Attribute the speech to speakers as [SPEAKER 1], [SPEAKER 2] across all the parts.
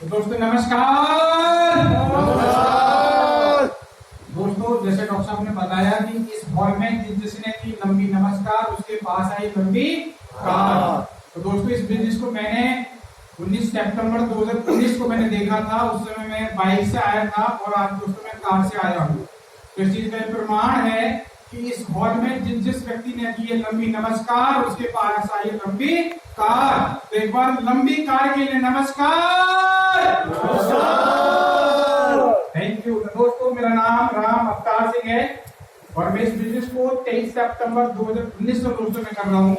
[SPEAKER 1] दोस्तों नमस्कार। दोस्तों जैसे डॉक्टर साहब ने बताया कि इस हॉल में जिसने की लंबी नमस्कार उसके पास आई लंबी कार। तो दोस्तों इस बिजनेस को मैंने 19 सितंबर 2019 को मैंने देखा था। उस समय मैं बाइक से आया था और आज दोस्तों मैं कार से आया हूँ। तो इस चीज का प्रमाण है कि इस हॉल में जिस व्यक्ति ने की है लंबी नमस्कार उसके पास आई लंबी कार। तो एक बार लंबी कार के लिए नमस्कार। Thank you. दोस्तों मेरा नाम राम अवतार सिंह है और मैं इस बिजनेस को 23 सितंबर 2019 से दोस्तों में कर रहा हूँ।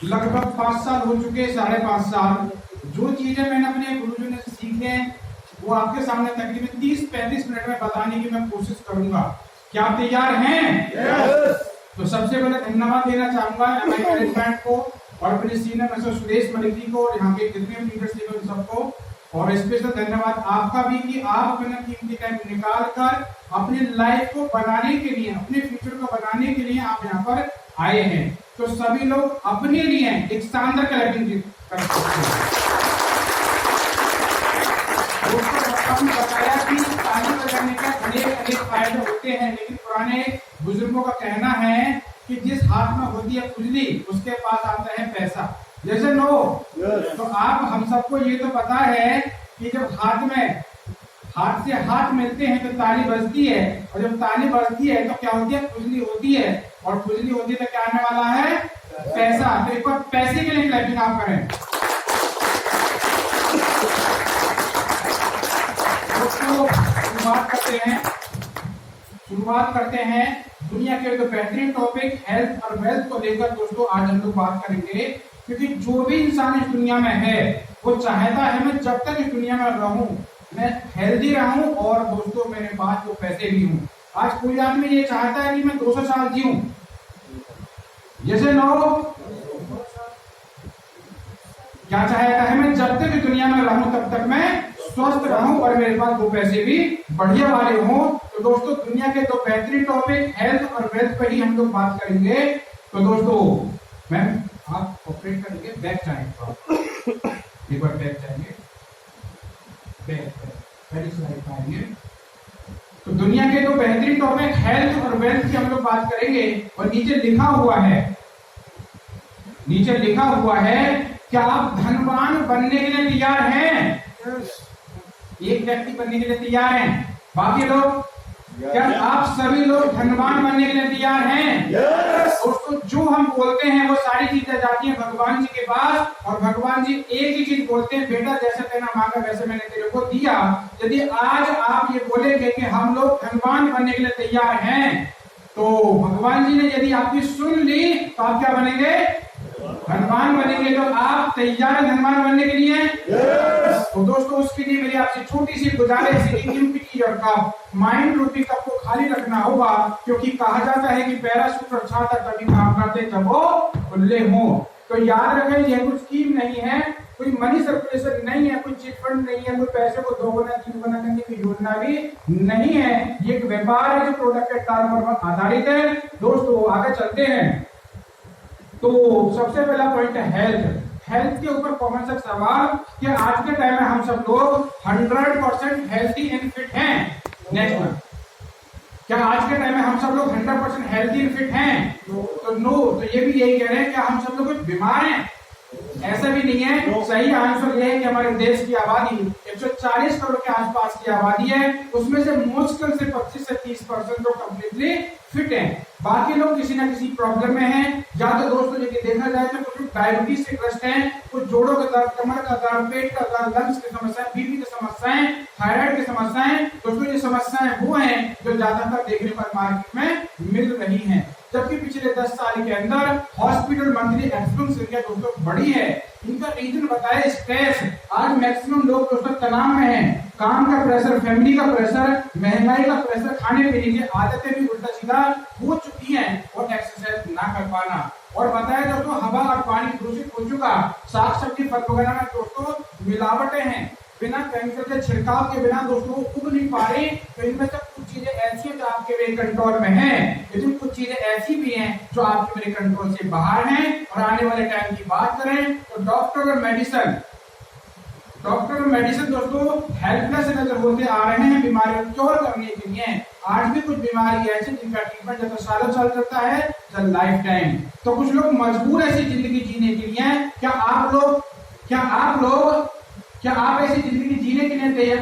[SPEAKER 1] लगभग 5 साल हो चुके, 5.5 साल। जो चीजें मैंने अपने गुरुजी ने सीखे हैं वो आपके सामने तकरीबन 30-35 मिनट में बताने की मैं कोशिश करूंगा। क्या आप तैयार हैं?
[SPEAKER 2] yes!
[SPEAKER 1] तो सबसे पहले धन्यवाद देना चाहूंगा एमआई मैनेजमेंट को और अपने सीनियर मिस्टर सुरेश मलिक जी को और यहाँ के जितने भी लीडर्स थे उन सबको। और स्पेशल धन्यवाद आपका भी कि आप अपना कीमती टाइम निकाल कर अपनी लाइफ को बनाने के लिए, अपने फ्यूचर को बनाने के लिए आप यहाँ पर आए हैं। तो सभी लोग अपने लिए एक शानदार क्लैपिंग कर सकते हैं। बताया कि ताली बजाने का अनेक फायदे होते हैं, लेकिन पुराने बुजुर्गों का कहना है कि जिस हाथ में होती है खुजली उसके पास आता है पैसा। जैसे नो
[SPEAKER 2] yes.
[SPEAKER 1] तो आप हम सबको ये तो पता है कि जब हाथ से हाथ मिलते हैं तो ताली बजती है, और जब ताली बजती है तो क्या होती है? खुजली होती है, और खुजली होती है तो क्या आने वाला है? पैसा। तो एक बार पैसे के लिए क्लैपिंग आप करें। शुरुआत करते हैं दुनिया के जो बेहतरीन टॉपिक हेल्थ और वेल्थ को लेकर। दोस्तों आज हम लोग बात करेंगे, क्योंकि जो भी इंसान इस दुनिया में है वो चाहता है मैं जब तक इस दुनिया में रहूं मैं हेल्दी रहूं और दोस्तों मेरे पास वो पैसे भी हूं। आज कोई आदमी ये चाहता है कि मैं 200 साल जीऊं, जैसे नो क्या चाहता है? मैं जब तक इस दुनिया में रहूं तब तक मैं स्वस्थ रहूं और मेरे पास 2 पैसे भी बढ़िया वाले हों। तो दोस्तों दुनिया के 2 बेहतरीन टॉपिक हेल्थ और वेल्थ पर ही हम लोग बात करेंगे। तो दोस्तों मैम आप ऑपरेट करेंगे, बैक जाएंगे, एक बार बैक जाएंगे, पहली स्लाइड पर आएंगे। तो दुनिया के 2 बेहतरीन टॉपिक हेल्थ और वेल्थ की हम लोग बात करेंगे। और नीचे लिखा हुआ है क्या आप धनवान बनने के लिए तैयार हैं? एक व्यक्ति बनने के लिए तैयार हैं, बाकी लोग क्या आप सभी लोग धनवान बनने के लिए तैयार हैं? दोस्तों जो हम बोलते हैं वो सारी चीजें जाती हैं भगवान जी के पास, और भगवान जी एक ही चीज बोलते हैं, बेटा जैसे तेरा मांगा वैसे मैंने तेरे को दिया। यदि आज आप ये बोलेंगे कि हम लोग धनवान बनने के लिए तैयार हैं, तो भगवान जी ने यदि आपकी सुन ली तो आप क्या बनेंगे? धनवान बनेंगे। तो आप तैयार हैं धनवान बनने के लिए? तो दोस्तों उसके लिए मेरी आपसे छोटी सी गुजारिश है कि एम्प्टी योर कप, माइंड रूपी कप को खाली रखना होगा, क्योंकि कहा जाता है कि पैराशूट और छाता तभी काम करते जब वो खुले हो। तो याद रखें यह कोई स्कीम नहीं है, कोई मनी सर्कुलेशन नहीं है, कोई चिट फंड नहीं है, कोई पैसे को 2 गुना 3 गुना करने की योजना भी नहीं है। ये एक व्यापार है जो प्रोडक्ट के टर्नओवर पर आधारित है। दोस्तों आगे चलते हैं। तो सबसे पहला पॉइंट है हेल्थ के ऊपर कॉमन सा सवाल कि आज के टाइम में हम सब लोग 100% हेल्थी एंड फिट हैं। नेक्स्ट वन, क्या आज के टाइम में हम सब लोग 100% हेल्थी एंड फिट हैं? तो नो। तो ये भी यही कह रहे हैं कि हम सब लोग कुछ बीमार हैं? ऐसा भी नहीं है। सही आंसर ये है कि हमारे देश की आबादी 140 करोड़ के आसपास की आबादी है, उसमें से मुश्किल से 25 से 30% लोग कम्प्लीटली फिट हैं। बाकी लोग किसी ना किसी प्रॉब्लम में हैं। या तो दोस्तों यदि देखा जाए तो कुछ डायबिटीज से ग्रस्त हैं, कुछ जोड़ों का दर्द, कमर का दर्द, पेट का दर्द, लंग्स की समस्याएं, बीपी की समस्याएं, थायराइड की समस्याएं। दोस्तों ये समस्याएं वो हैं जो ज्यादातर देखने पर मार्केट में मिल रही हैं। जबकि पिछले 10 साल के अंदर हॉस्पिटल मंथली एक्सपेंस संख्या दोस्तों बढ़ी है। इनका रीजन बताया स्ट्रेस। आज मैक्सिमम लोग दोस्तों तनाव में हैं, काम का प्रेशर, फैमिली का प्रेशर, महंगाई का प्रेशर, खाने पीने की आदतें भी उल्टा सीधा हो चुकी हैं और एक्सरसाइज ना कर पाना। और बताया दोस्तों हवा और पानी दूषित हो चुका, साग सब्जी फल वगैरह में दोस्तों मिलावटें हैं, बिना केमिकल के छिड़काव के बिना दोस्तों उग नहीं पा रही। तो इनमें से कुछ चीजें ऐसी हैं जो आपके मेरे कंट्रोल में हैं, लेकिन कुछ चीजें ऐसी भी हैं जो आपके मेरे कंट्रोल से बाहर हैं। और आने वाले टाइम की बात करें तो डॉक्टर और मेडिसिन दोस्तों हेल्पलेस नजर होते आ रहे हैं बीमारियों को क्योर करने के लिए। आज भी कुछ बीमारी ऐसी जिनका ट्रीटमेंट जब सालों साल चलता है, लाइफ टाइम। तो कुछ लोग मजबूर ऐसी जिंदगी जीने के लिए। क्या आप ऐसी जिंदगी जीने के लिए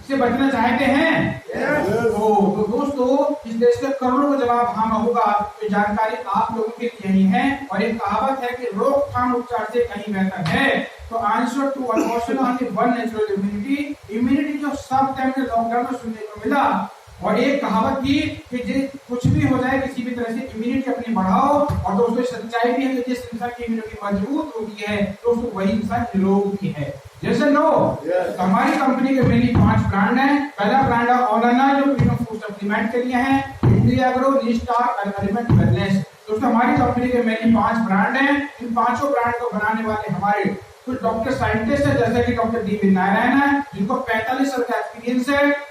[SPEAKER 1] से बचना चाहते हैं? तो दोस्तों इस देश के करोड़ों का जवाब हाँ होगा। तो जानकारी आप लोगों के लिए ही है। और एक कहावत है कि रोकथाम उपचार से कहीं बेहतर है। तो answer to one question only one natural immunity जो सब टाइम में लॉकडाउन में सुनने को मिला। और एक कहावत थी कि कुछ भी हो जाए किसी भी तरह से इम्यूनिटी अपनी बढ़ाओ। और दोस्तों सच्चाई भी है कि जिस इंसान की इम्यूनिटी मजबूत होती है दोस्तों वही इंसान निरोग भी है। जैसे नो हमारी कंपनी के मेनली 5 ब्रांड हैं। पहला ब्रांड है ऑनना जो प्रीमियम फूड सप्लीमेंट के लिए है, इंडिया एग्रो, निस्टार और एलिमेंट वेलनेस। दोस्तों हमारी कंपनी के मेनली 5 ब्रांड हैं। इन पांचों ब्रांड को बनाने वाले हमारे कुछ डॉक्टर साइंटिस्ट है, जैसे कि डॉक्टर डी नारायण है जिनको 45 साल का एक्सपीरियंस है,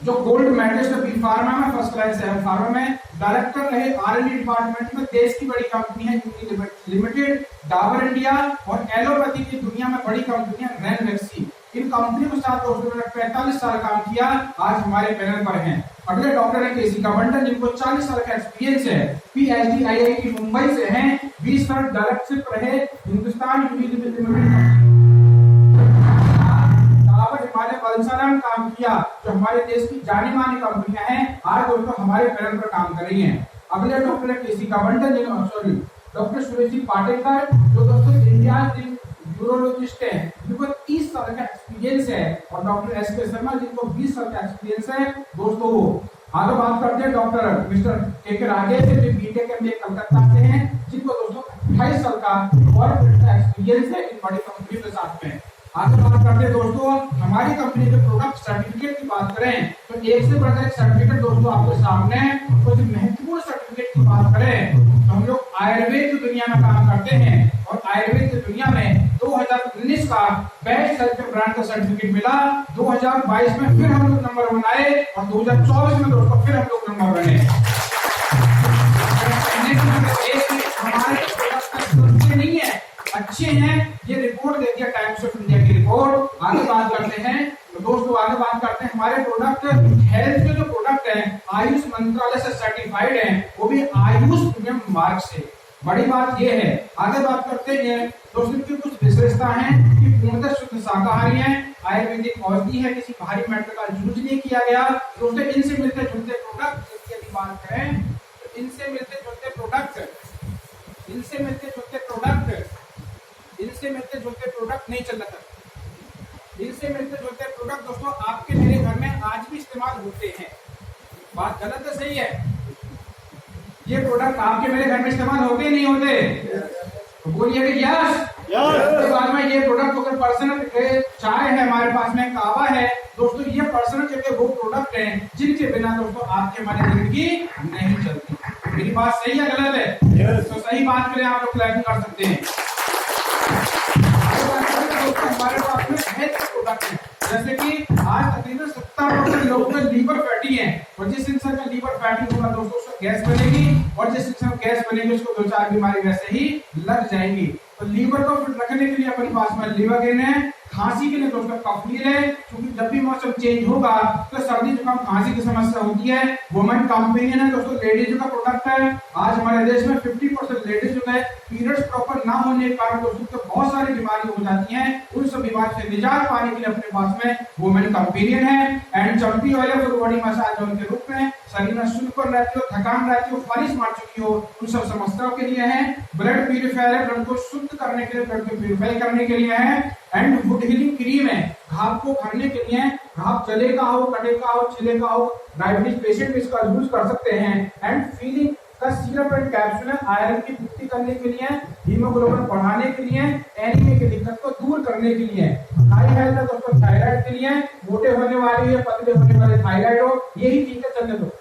[SPEAKER 1] जो गोल्ड मेडलिस्ट है बी फार्मा में, फर्स्ट क्लास है फार्मा में, डायरेक्टर रहे R&D डिपार्टमेंट में। देश की बड़ी कंपनी है यूनिक लिमिटेड, डाबर इंडिया और एलोपैथी की दुनिया में बड़ी कंपनी है रैनवैक्सी। इन कंपनियों के साथ उन्होंने 45 साल काम किया, आज हमारे पैनल पर हैं। अगले डॉक्टर है केसी कबंडन जिनको 40 साल का एक्सपीरियंस है, PhD IIT मुंबई से हैं, 20 साल डायरेक्टर रहे हिंदुस्तान यूनिक लिमिटेड। हिमालय बलसाराम काम किया जो हमारे देश की जानी मानी कंपनियां हैं, आज दोस्तों हमारे पैनल पर काम कर रही हैं। अगले डॉक्टर है केसी कबंडन डॉक्टर सुरेश जी पाटेकर जो दोस्तों इंडिया यूरोलॉजिस्ट है जिनको 30 साल का एक्सपीरियंस है। और डॉक्टर SK शर्मा जिनको 20 साल का एक्सपीरियंस है। दोस्तों आगे बात करते हैं डॉक्टर मिस्टर KK राजेश जो BTech MBA कलकत्ता से हैं, जिनको दोस्तों 28 साल का और एक्सपीरियंस है इन बड़ी कंपनियों के साथ में। आगे बात करते हैं दोस्तों हमारी कंपनी के प्रोडक्ट सर्टिफिकेट की बात करें तो एक से बढ़कर एक सर्टिफिकेट दोस्तों आपके सामने। कुछ महत्वपूर्ण सर्टिफिकेट की बात करें तो हम लोग आयुर्वेद की दुनिया में काम करते हैं। और आयुर्वेद की दुनिया में 2019 का बेस्ट हेल्थ ब्रांड का सर्टिफिकेट मिला। 2022 में फिर हम लोग नंबर 1 आए और 2024 में दोस्तों फिर हम लोग नंबर 1 बने। हमारे प्रोडक्ट नहीं है, अच्छे हैं, ये रिपोर्ट दे दिया टाइम्स ऑफ इंडिया की रिपोर्ट। आगे बात करते हैं तो दोस्तों हमारे प्रोडक्ट हेल्थ के जो प्रोडक्ट हैं आयुष मंत्रालय से सर्टिफाइड हैं, वो भी आयुष प्रीमियम मार्क से। बड़ी बात ये है। आगे बात करते हैं दोस्तों की कुछ विशेषता हैं कि पूर्णतः शुद्ध शाकाहारी है, आयुर्वेदिक औषधि है, किसी भारी मेटल का यूज नहीं किया गया। दोस्तों इनसे मिलते जुलते प्रोडक्ट यदि बात करें तो इनसे मिलते जुलते प्रोडक्ट नहीं चल रहा था। इनसे मिलते जुलते प्रोडक्ट दोस्तों आपके मेरे घर में आज भी इस्तेमाल होते हैं। बात गलत है सही है? ये प्रोडक्ट आपके मेरे घर में इस्तेमाल होते नहीं होते? तो बोलिए कि यस। उसके बाद में ये प्रोडक्ट अगर पर्सनल चाय है हमारे पास में, कावा है दोस्तों, ये पर्सनल के वो प्रोडक्ट हैं जिनके बिना दोस्तों आपके हमारी जिंदगी नहीं चलती। मेरी बात सही है गलत है? तो सही बात करें आप लोग क्लैरिफाई कर सकते हैं। हमारे पास में हेल्थ प्रोडक्ट है, जैसे कि आज तकरीबन 70% लोगों में लीवर फैटी है। और जिस इंसान का लीवर फैटी होगा दोस्तों उसको गैस बनेगी, और जिस इंसान को गैस बनेगी उसको 2-4 बीमारी वैसे ही लग जाएंगी। तो लीवर को फिट रखने के लिए अपने पास में लिवरगेन है। खांसी के लिए दोस्तों कफनील है, क्योंकि जब भी मौसम चेंज होगा तो सर्दी जुकाम खांसी की समस्या होती है। वुमेन कंपेनियन है दोस्तों, लेडीज का प्रोडक्ट है। आज हमारे देश में 50% लेडीज जो है पीरियड्स प्रॉपर ना होने के कारण दोस्तों तो बहुत सारी बीमारी हो जाती हैं। उन सब बीमारी से निजात पाने के लिए अपने पास में वुमेन कंपेनियन है। एंड चम्पी ऑयल है, फुल बॉडी मसाज ऑयल के रूप में, शरीर में सुनकर रहती हो, थकान रहती हो, फालिश मार चुकी हो, उन सब समस्याओं के लिए है। ब्लड प्यूरिफायर है, ब्लड को शुद्ध करने के लिए, ब्लड को प्यूरिफाई करने के लिए है। एंड वुड हीलिंग क्रीम है, घाव को भरने के लिए, घाव जले का हो, कटे का हो, छिले का हो, डायबिटीज पेशेंट भी इसका यूज कर सकते हैं। एंड फीलिंग का सिरप एंड कैप्सूल है, आयरन की पूर्ति करने के लिए, हीमोग्लोबिन बढ़ाने के लिए, एनीमिया की दिक्कत को दूर करने के लिए। हाई हेल्थ है दोस्तों थायराइड के लिए, मोटे होने वाले या पतले होने वाले थायराइड हो, यही चीजें चलने दो।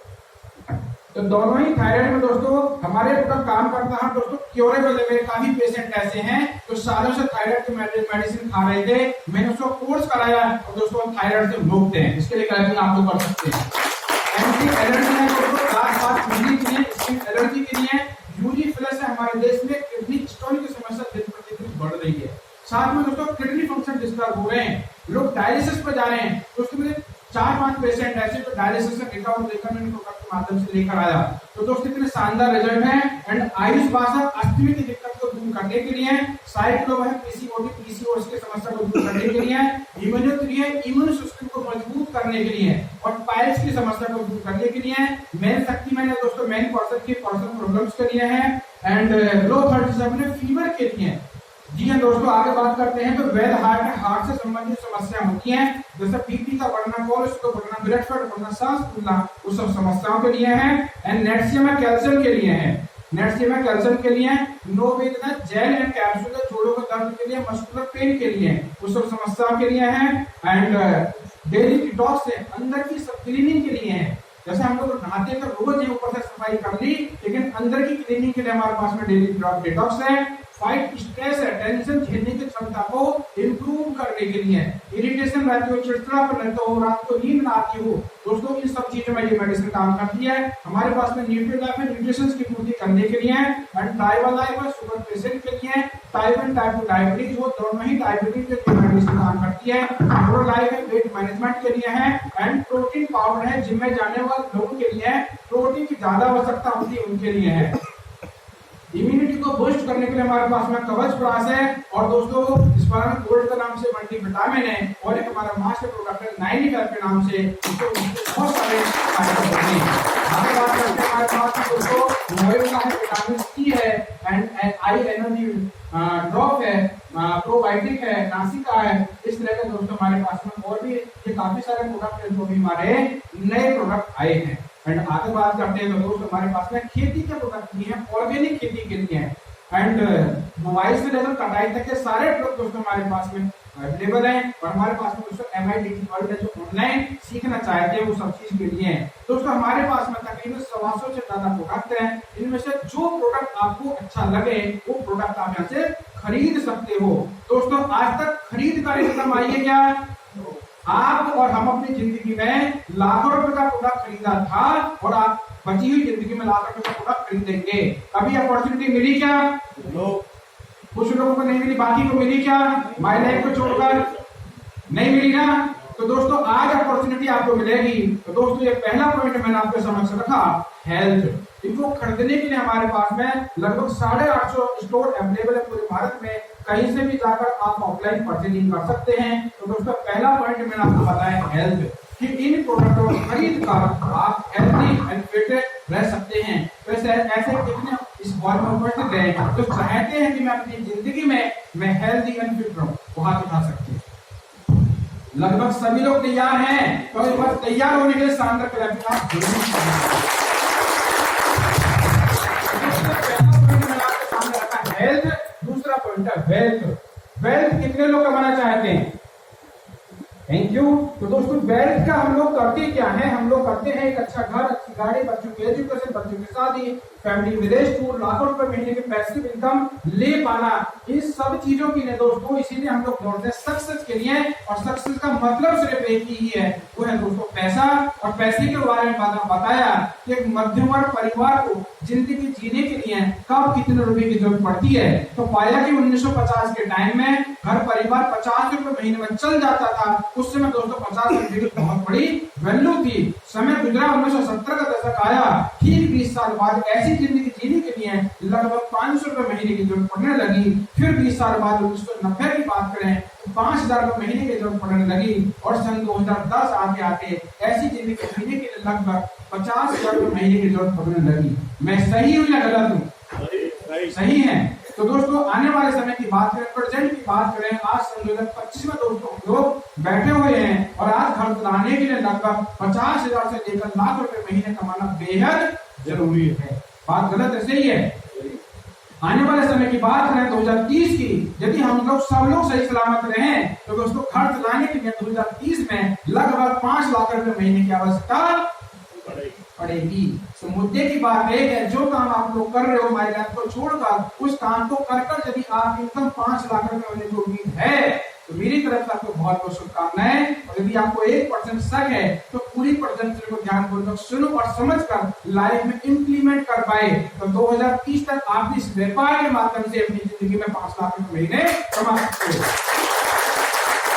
[SPEAKER 1] तो दोनों ही थायराइड में दोस्तों हमारे प्रोडक्ट काम करता है दोस्तों, क्योरेबल है। मेरे काफी पेशेंट ऐसे हैं जो सालों से थायराइड की मेडिसिन खा रहे थे, मैंने उसको कोर्स कराया और दोस्तों थायराइड से मुक्त हैं। इसके लिए आप लोग कर सकते हैं। एंटी एलर्जी है दोस्तों, दांत बात खुजली के लिए, स्किन एलर्जी के लिए। यूरिक फ्लश है, हमारे देश में किडनी स्टोन की समस्या दिन प्रतिदिन बढ़ रही है। साथ में दोस्तों किडनी फंक्शन डिस्टर्ब हो रहे हैं, लोग डायलिसिस पर जा रहे हैं। दोस्तों मेरे 4-5 पेशेंट ऐसे जो डायलिसिस से रिकवर लेकर मैंने प्रोडक्ट के माध्यम से लेकर आया। तो दोस्तों इतने शानदार रिजल्ट है। एंड आयुष भाषा अस्थमा की दिक्कत को दूर करने के लिए, साइक्लो है पीसीओडी पीसीओएस की समस्या को दूर करने के लिए, इम्यूनोथेरेपी है इम्यून सिस्टम को मजबूत करने के लिए, और पाइल्स की समस्या को दूर करने के लिए, मेन शक्ति मैंने दोस्तों मेन पर्सन की पर्सनल प्रॉब्लम्स के लिए है, एंड लो थर्टीजम ने फीवर के लिए। जी हाँ दोस्तों, आगे बात करते हैं तो वेल हार्ट से संबंधित समस्या होती हैं, जैसे बीपी का बढ़ना, कोलेस्ट्रॉल बढ़ना, ब्लड प्रेशर बढ़ना, सांस फूलना, उस सब समस्याओं के लिए है। एंड नेटसियम कैल्शियम के लिए है, नेटसियम कैल्शियम के लिए, नोवेदना जेल एंड कैप्सूल है जोड़ों के दर्द के लिए, मस्कुलर पेन के लिए, उस सब समस्याओं के लिए है। एंड डेली डिटॉक्स है, अंदर की सब क्लीनिंग के लिए है। जैसे हम लोग नहाते तो रोज ही ऊपर से सफाई कर ली, लेकिन अंदर की क्लीनिंग के लिए हमारे पास में डेली डिटॉक्स है। फाइट स्ट्रेस है, टेंशन झेलने की क्षमता को इंप्रूव करने के लिए, इरिटेशन रहती हो, चिड़चिड़ापन रहता हो, रात को नींद ना आती हो, दोस्तों इन सब चीजों में ये मेडिसिन काम करती है। हमारे पास में न्यूट्रीलाइफ है, न्यूट्रिशन की पूर्ति करने के लिए, एंड ट्राइवलाइफ है शुगर पेशेंट के लिए, टाइप 1 टाइप 2 डायबिटीज हो, दोनों ही डायबिटीज के लिए मेडिसिन काम करती है। प्रोलाइफ है वेट मैनेजमेंट के लिए है, एंड प्रोटीन पाउडर है जिम में जाने वाले लोगों के लिए, प्रोटीन की ज्यादा आवश्यकता होती है उनके लिए है। इम्यूनिटी को बूस्ट करने के लिए हमारे पास में कवच प्लस है, और दोस्तों स्परम गोल्ड के नाम से मल्टीविटामिन है, और एक हमारा मास्टर प्रोडक्ट है 95 के नाम से, बहुत सारे फायदे होते हैं। आगे बात करते हैं हमारे पास में दोस्तों मोएल का है, विटामिन सी है, एंड आई एनर्जी ड्रॉप है, प्रोबायोटिक है, नासिका है। इस तरह के दोस्तों हमारे पास में और भी ये काफी सारे प्रोडक्ट हैं जो भी हमारे नए प्रोडक्ट आए हैं। एंड आगे बात करते हैं तो दोस्तों हमारे पास में खेती के प्रोडक्ट भी हैं, ऑर्गेनिक खेती के लिए हैं, एंड बुआई से लेकर कटाई तक के सारे प्रोडक्ट दोस्तों हमारे पास में अवेलेबल हैं। और हमारे पास में दोस्तों MIDT वर्ल्ड है जो ऑनलाइन सीखना चाहते हैं वो सब चीज के लिए है। दोस्तों हमारे पास में तकरीबन 125 से ज्यादा प्रोडक्ट हैं, इनमें से जो प्रोडक्ट आपको अच्छा लगे वो प्रोडक्ट आप यहाँ से खरीद सकते हो। दोस्तों आज तक खरीद कर इनकम आई है क्या? आप और हम अपनी जिंदगी में लाखों रुपए का प्रोडक्ट खरीदा था, और आप बची हुई जिंदगी में लाखों रुपए का प्रोडक्ट खरीदेंगे। कभी अपॉर्चुनिटी मिली क्या? कुछ लोगों को नहीं मिली, बाकी को मिली क्या? माय लाइफ को छोड़कर नहीं मिली ना। तो दोस्तों आज अपॉर्चुनिटी आपको मिलेगी। तो दोस्तों ये पहला पॉइंट मैंने आपके समक्ष रखा, हेल्थ। इनको खरीदने के लिए हमारे पास में लगभग 850 स्टोर अवेलेबल है पूरे भारत में, कहीं से भी जाकर आप ऑफलाइन परचेजिंग कर सकते हैं। तो दोस्तों पहला पॉइंट मैंने आपको बताया हेल्थ, कि इन प्रोडक्टों को खरीद कर आप हेल्थी एंड फिट रह सकते हैं। तो ऐसे कितने इस हॉल में उपस्थित हैं जो चाहते हैं कि मैं अपनी जिंदगी में मैं हेल्थी एंड फिट रहूं, वो हाथ उठा सकते हैं। लगभग सभी लोग तैयार हैं, तो एक बार तैयार होने के लिए शानदार क्लैपिंग आप जरूर करें। हेल्थ, दूसरा पॉइंट है वेल्थ। वेल्थ कितने लोग कमाना चाहते हैं? Thank you. तो दोस्तों वेल्थ का हम लोग करते क्या है? हम लोग करते हैं एक अच्छा घर, अच्छी गाड़ी, बच्चों की एजुकेशन, बच्चों की शादी, फैमिली विदेश टूर, लाखों रुपए महीने की पैसिव इनकम ले पाना, इन सब चीजों की दोस्तों इसीलिए हम लोग दौड़ते हैं सक्सेस के लिए। और सक्सेस का मतलब सिर्फ एक ही है, वो है दोस्तों पैसा। और पैसे के बारे में बताया कि एक मध्यम वर्ग परिवार को जिंदगी जीने के लिए कब कितने रुपए की जरूरत पड़ती है। तो पाया कि 1950 के टाइम में घर परिवार 50 रुपए महीने में चल जाता था। उस समय दोस्तों 50 रुपए की बहुत बड़ी वैल्यू थी। समय गुजरा, 1970 का दशक आया, ठीक 20 साल बाद ऐसी जिंदगी जीने के लिए लगभग 500 रुपए महीने की जरूरत पड़ने लगी। फिर 20 साल बाद 1990 की बात करें तो 5000 रुपए महीने की जरूरत पड़ने लगी। और सन 2010 आगे आके ऐसी जिंदगी जीने के लिए लगभग 50,000 रुपए महीने की जरूरत पड़ने लगी। मैं सही हूँ या गलत हूँ? सही है। तो दोस्तों आने वाले समय की बात करें, प्रेजेंट की बात करें, आज सन 2025 में दोस्तों लोग बैठे हुए हैं और आज घर चलाने के लिए लगभग 50,000 से लेकर लाख रुपए महीने कमाना बेहद जरूरी है। बात गलत है? सही है। आने वाले समय की बात करें 2030 की, यदि हम लोग सब लोग सही सलामत रहे तो दोस्तों घर चलाने के लिए 2030 में लगभग 5 लाख रुपए महीने की आवश्यकता पड़ेगी। तो मुद्दे की बात एक है, जो काम आप लोग कर रहे हो माई लाइफ को छोड़कर, उस काम को कर यदि आप इनकम 5 लाख रुपए होने की उम्मीद है तो मेरी तरफ से आपको बहुत बहुत शुभकामनाएं। और यदि आपको 1% शक है तो पूरी प्रेजेंटेशन को ध्यानपूर्वक सुनो और समझकर लाइफ में इंप्लीमेंट कर पाए तो 2030 तक आप इस व्यापार के माध्यम से अपनी जिंदगी में 5 लाख रुपए महीने कमा सकते हो।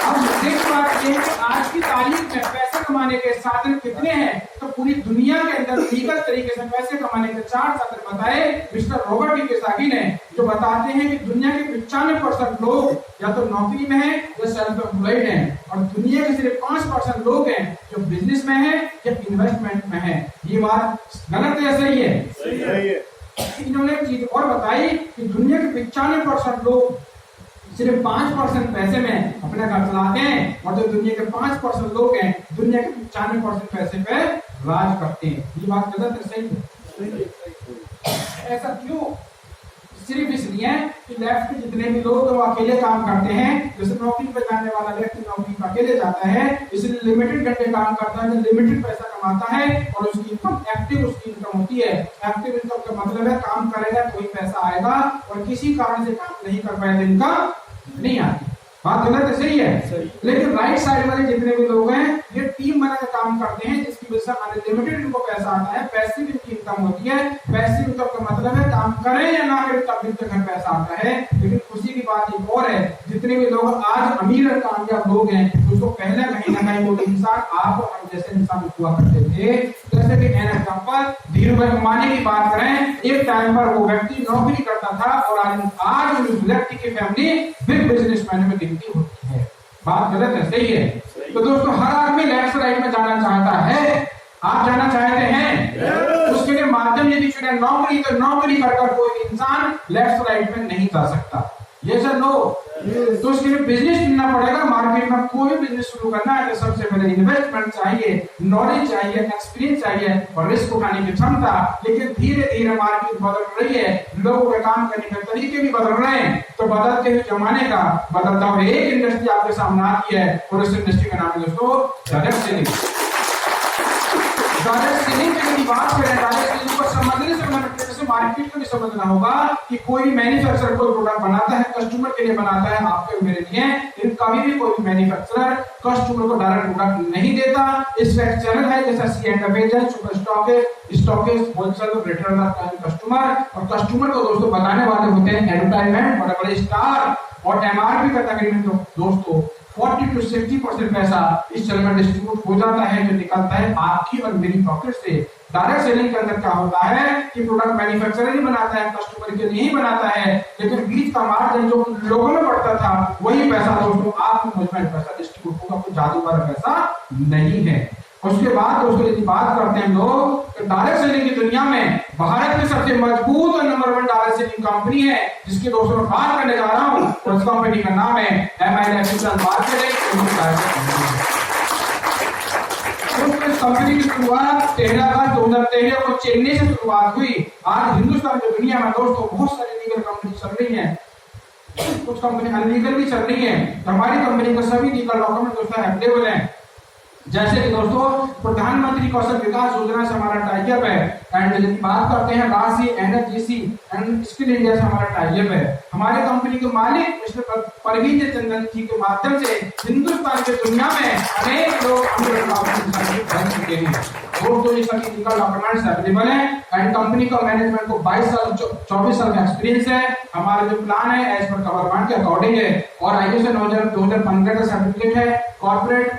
[SPEAKER 1] अब नेक्स्ट बात ये है कि आज की तारीख में पैसे कमाने के साधन कितने हैं, तो पूरी दुनिया के अंदर लीगल तरीके से पैसे कमाने के 4 साधन बताए मिस्टर रॉबर्ट कियोसाकी ने, जो बताते हैं कि दुनिया के 95% लोग या तो नौकरी में हैं या सेल्फ एम्प्लॉयड हैं और दुनिया के सिर्फ 5% लोग हैं जो बिजनेस में हैं या इन्वेस्टमेंट में हैं। ये बात गलत है या सही है?
[SPEAKER 2] सही है।
[SPEAKER 1] इन्होंने एक चीज और बताई कि दुनिया के 95% लोग सिर्फ 5% पैसे में अपना घर चलाते हैं और जो दुनिया के 5% लोग हैं दुनिया के 95% पैसे पे राज करते हैं। ये बात गलत है? सही है। ऐसा क्यों? सिर्फ इसलिए कि लेफ्ट के जितने भी लोग तो अकेले काम करते हैं, जैसे नौकरी पर जाने वाला व्यक्ति नौकरी पर अकेले जाता है इसलिए लिमिटेड घंटे काम करता है, लिमिटेड पैसा कमाता है और उसकी इनकम एक्टिव उसकी इनकम होती है। एक्टिव इनकम का मतलब है काम करेगा तो ही पैसा आएगा और किसी कारण से काम नहीं कर पाए तो इनकम नहीं आती। बात गलत है? सही है। लेकिन राइट साइड वाले जितने भी लोग हैं ये टीम बनाकर काम करते हैं जिसकी वजह से अनलिमिटेड इनको पैसा आता है, पैसिव इनकी इनकम होती है। पैसिव इनकम का मतलब है काम करें या ना करें तब भी तक पैसा आता है। लेकिन खुशी की बात एक और है, जितने भी लोग आज अमीर और कामयाब लोग हैं उसको पहले कहीं ना कहीं वो इंसान आप और हम जैसे इंसान हुआ करते थे। जैसे कि एन एग्जांपल धीरूभाई अंबानी की बात करें, एक टाइम पर वो व्यक्ति नौकरी करता था और आज उस व्यक्ति की फैमिली बिग बिजनेसमैन में गिनती होती है। बात गलत है? सही है। तो दोस्तों हर आदमी लेफ्ट राइट में जाना चाहता है। आप जाना चाहते हैं? उसके लिए माध्यम यदि चुने नौकरी तो नौकरी कर कोई इंसान लेफ्ट राइट में नहीं जा सकता। ये सर नो तो उसके लिए बिजनेस चुनना पड़ेगा। मार्केट में कोई भी बिजनेस शुरू करना है तो सबसे पहले इन्वेस्टमेंट चाहिए, नॉलेज चाहिए, एक्सपीरियंस चाहिए और रिस्क उठाने की क्षमता। लेकिन धीरे धीरे मार्केट बदल रही है, लोगों के काम करने के तरीके भी बदल रहे हैं। तो बदलते हुए जमाने का बदलता हुआ एक इंडस्ट्री आपके सामने आती है और उस इंडस्ट्री का नाम है दोस्तों डायरेक्ट सेलिंग। डायरेक्ट सेलिंग की बात करें, डायरेक्ट सेलिंग को समझने से मार्केट को भी समझना होगा कि कोई मैन्युफैक्चरर कोई प्रोडक्ट बनाता है, कस्टमर के लिए बनाता है, आपके मेरे लिए। लेकिन कभी भी कोई मैन्युफैक्चरर कस्टमर को डायरेक्ट प्रोडक्ट नहीं देता। इसका एक चैनल है जैसा C&F है, super stockist, wholesaler, retailer, customer. और कस्टमर को दोस्तों बताने वाले होते हैं एडवर्टाइजमेंट, बड़े बड़े स्टार और MRP का तकरीबन तो दोस्तों 40 to 60% पैसा इस चैनल में डिस्ट्रीब्यूट हो जाता है जो निकलता है आपकी और मेरी पॉकेट से। डायरेक्ट सेलिंग के अंदर क्या होता है कि प्रोडक्ट मैन्युफैक्चरर ही बनाता है, कस्टमर के लिए ही बनाता है, लेकिन बीच का मार्जिन जो उन लोगों में पड़ता था वही पैसा दोस्तों आप मुझ में पैसा डिस्ट्रीब्यूट होगा, कोई जादू वाला पैसा नहीं है। उसके बाद दोस्तों यदि बात करते हैं लोग तो डायरेक्ट सेलिंग की दुनिया में भारत की सबसे मजबूत और नंबर 1 डायरेक्ट सेलिंग कंपनी है जिसकी दोस्तों मैं बात करने जा रहा हूँ। उस कंपनी का नाम है MI कंपनी की शुरुआत 13 अगस्त 2013 को चेन्नई से शुरुआत हुई। आज हिंदुस्तान की दुनिया में दोस्तों बहुत सारी लीगल कंपनी चल रही है, कुछ कंपनी अनलीगल भी चल रही है। हमारी कंपनी का सभी लीगल डॉक्यूमेंट दोस्तों अवेलेबल है। जैसे कि दोस्तों प्रधानमंत्री कौशल विकास योजना से हमारा टाइप है एंड यदि बात करते हैं राष्ट्रीय NHGC एंड स्किल इंडिया से हमारा टाइप है। हमारे कंपनी के मालिक मिस्टर परवीन चंदन जी के माध्यम से हिंदुस्तान की दुनिया में अनेक लोग बन चुके हैं। दोस्तों ये सभी लीगल डॉक्यूमेंट्स अवेलेबल है एंड कंपनी का मैनेजमेंट को 24 साल का एक्सपीरियंस है। हमारा जो प्लान है एज पर गवर्नमेंट के अकॉर्डिंग है और ISO 2015 का सर्टिफिकेट है। कॉर्पोरेट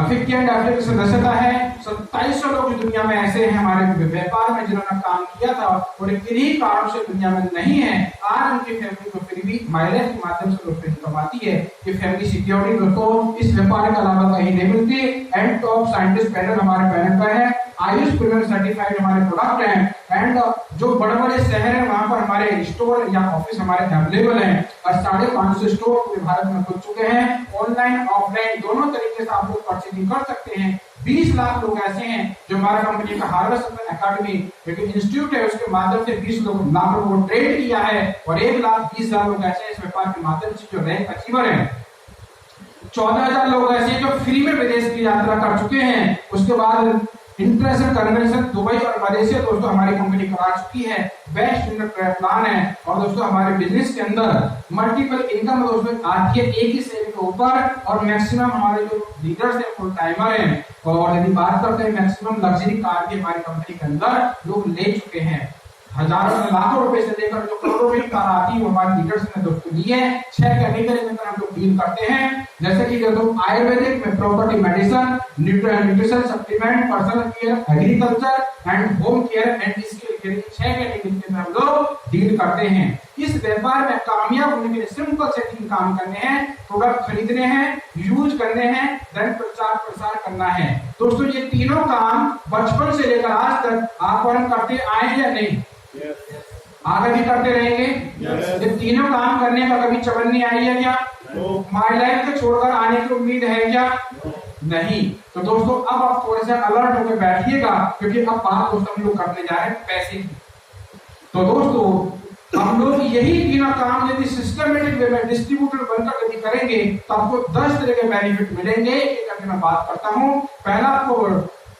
[SPEAKER 1] फिक्की एंड एफिलिएट सदस्यता है। 2700 लोग दुनिया में ऐसे हैं हमारे व्यापार में जिन्होंने काम किया था और किन्हीं कारणों से दुनिया में नहीं है। आज उनकी फैमिली को फिर भी माइलेज के माध्यम से दोस्तों कमाती है कि फैमिली सिक्योरिटी दोस्तों इस व्यापार के अलावा कहीं नहीं मिलती। एंड टॉप साइंटिस्ट पैनल हमारे पैनल पर है, आयुष प्रीमियम सर्टिफाइड हमारे प्रोडक्ट हैं एंड जो बड़े बड़े शहर हैं वहां पर हमारे स्टोर या ऑफिस हमारे अवेलेबल हैं और 550 स्टोर पूरे भारत में खुल चुके हैं। ऑनलाइन ऑफलाइन दोनों तरीके से आप लोग परचेजिंग कर सकते हैं। 20 लाख लोग ऐसे हैं जो हमारा कंपनी का हार्वेस्ट अकेडमी एक इंस्टीट्यूट है उसके माध्यम से 20 लाख लोगों को ट्रेन किया है और 1,20,000 लोग ऐसे इस व्यापार के माध्यम से जो रैंक अचीवर है। 14,000 लोग ऐसे हैं जो फ्री में विदेश की यात्रा कर चुके हैं। उसके बाद इंटरनेशनल कन्वेंशन दुबई और मलेशिया दोस्तों हमारी कंपनी करा चुकी है। बेस्ट प्लान है और दोस्तों हमारे बिजनेस के अंदर मल्टीपल इनकम दोस्तों आती है एक ही शेयर के ऊपर। और मैक्सिमम हमारे जो लीडर्स हैं फुल टाइमर हैं, और यदि बात करते हैं मैक्सिमम लग्जरी कार भी हमारी कंपनी के अंदर लोग ले चुके हैं। हजारों लाखों रुपए से लेकर जो करोड़ों की कार आती है वो हमारे लीडर्स ने दोस्तों ली है। 6 कैटेगरी के अंदर हम लोग डील करते हैं, जैसे कि दोस्तों आयुर्वेदिक में property medicine, nutrition supplement, personal care, agriculture and home care and skill care, 6 category के अंदर हम लोग डील करते हैं। इस व्यापार में कामयाब होने के लिए सिंपल से 3 काम करने हैं, प्रोडक्ट खरीदने हैं, यूज करने हैं, देन प्रचार प्रसार करना है। दोस्तों ये तीनों काम बचपन से लेकर आज तक आप और हम करते आए या नहीं? आगे भी करते रहेंगे। ये तीनों काम करने का कभी चवन्नी आई है क्या? माई लाइफ को छोड़कर आने की उम्मीद है क्या? नहीं। तो दोस्तों अब आप थोड़े से अलर्ट होकर बैठिएगा, क्योंकि अब बात दोस्तों हम लोग करने जा रहे हैं पैसे की। तो दोस्तों हम लोग यही तीनों काम यदि सिस्टमेटिक वे में डिस्ट्रीब्यूटर बनकर यदि करेंगे तो आपको 10 तरह के बेनिफिट मिलेंगे। एक करके मैं बात करता हूँ। पहला आपको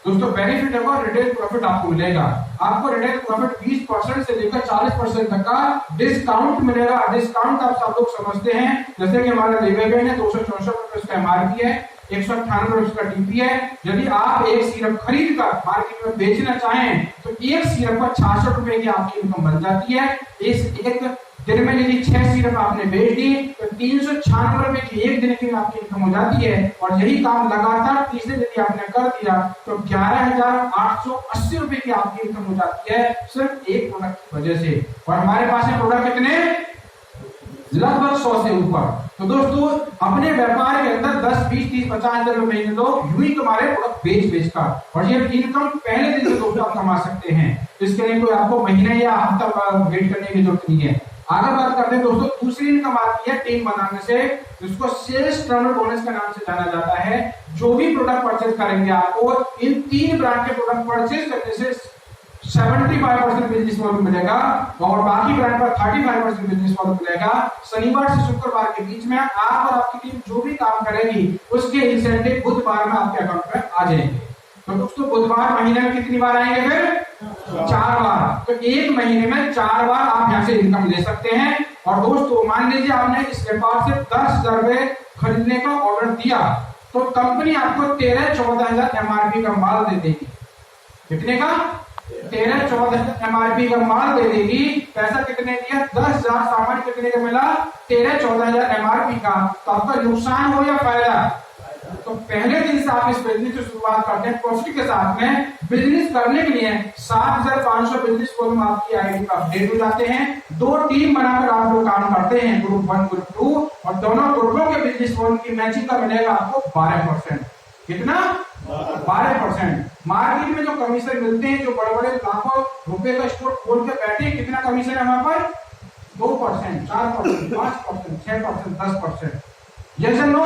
[SPEAKER 1] दोस्तों बेनिफिट होगा रिटेल प्रॉफिट आपको मिलेगा। आपको रिटेल प्रॉफिट 20% से लेकर 40% तक का डिस्काउंट मिलेगा। डिस्काउंट आप सब लोग समझते हैं, जैसे कि हमारा लेवेबे है 264 रुपए उसका एमआरपी है, 198 रुपए उसका टीपी है। यदि आप एक सिरप खरीद कर मार्केट में बेचना चाहें तो एक सिरप पर 66 रुपए की आपकी इनकम बन जाती है। इस एक दिन में यदि 6 सिरप आपने बेच दी तो 396 रुपए की एक दिन की आपकी इनकम हो जाती है। और यही काम लगातार 30 दिन यदि आपने कर दिया तो 11,880 रुपए की आपकी इनकम हो जाती है सिर्फ एक प्रोडक्ट की वजह से। और हमारे पास है प्रोडक्ट कितने? लगभग 100 से ऊपर। तो दोस्तों अपने व्यापार के अंदर 10, 20, 30, 50 हजार महीने लोग यूं ही तुम्हारे प्रोडक्ट बेच कर, और ये इनकम पहले दिन से दोस्तों आप कमा सकते हैं। इसके लिए कोई आपको महीने या हफ्ता वेट करने की जरूरत नहीं है। आगे बात करते हैं दोस्तों, दूसरी इनकम आती है टीम बनाने से, जिसको सेल्स टर्नओवर बोनस के नाम से जाना जाता है। जो भी प्रोडक्ट परचेज करेंगे आपको इन 3 ब्रांड के प्रोडक्ट परचेज करने से 75% बिजनेस वॉल्यूम मिलेगा और बाकी ब्रांड पर 35% बिजनेस वॉल्यूम मिलेगा। शनिवार से शुक्रवार के बीच में आप और आपकी टीम जो भी काम करेगी उसके इंसेंटिव बुधवार में आपके अकाउंट में आ जाएंगे। तो दोस्तों बुधवार महीने में कितनी बार आएंगे? फिर 4 बार। तो एक महीने में 4 बार आप यहाँ से इनकम ले सकते हैं। और दोस्तों मान लीजिए आपने इस व्यापार से 10,000 रुपए खरीदने का ऑर्डर दिया तो कंपनी आपको 13-14 हजार एमआरपी का माल दे देगी। कितने का? 13-14 एमआरपी का माल दे देगी। पैसा कितने दिया? 10,000। सामान कितने का मिला? 13-14 हजार एमआरपी का। तो आपका नुकसान हो या फायदा? तो पहले दिन से आप इस बिजनेस की शुरुआत करते हैं प्रॉफिट के साथ में। बिजनेस करने के लिए 7,500 बिजनेस वॉल्यूम आपकी आईडी पर अपडेट हो जाते हैं। 2 टीम बनाकर आप लोग काम करते हैं, ग्रुप 1 ग्रुप 2, और दोनों ग्रुपों के बिजनेस वॉल्यूम की मैचिंग का मिलेगा आपको 12%। कितना? 12%। मार्केट में जो कमीशन मिलते हैं, जो बड़े बड़े लाखों रुपए का स्टोर खोल के बैठे, कितना कमीशन है वहां पर? 2%, 4%, 5%, 6%, 10%। Yes no?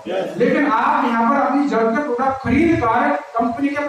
[SPEAKER 1] लेकिन आप यहाँ पर अपनी जरूरत के प्रोडक्ट खरीद कर कंपनी के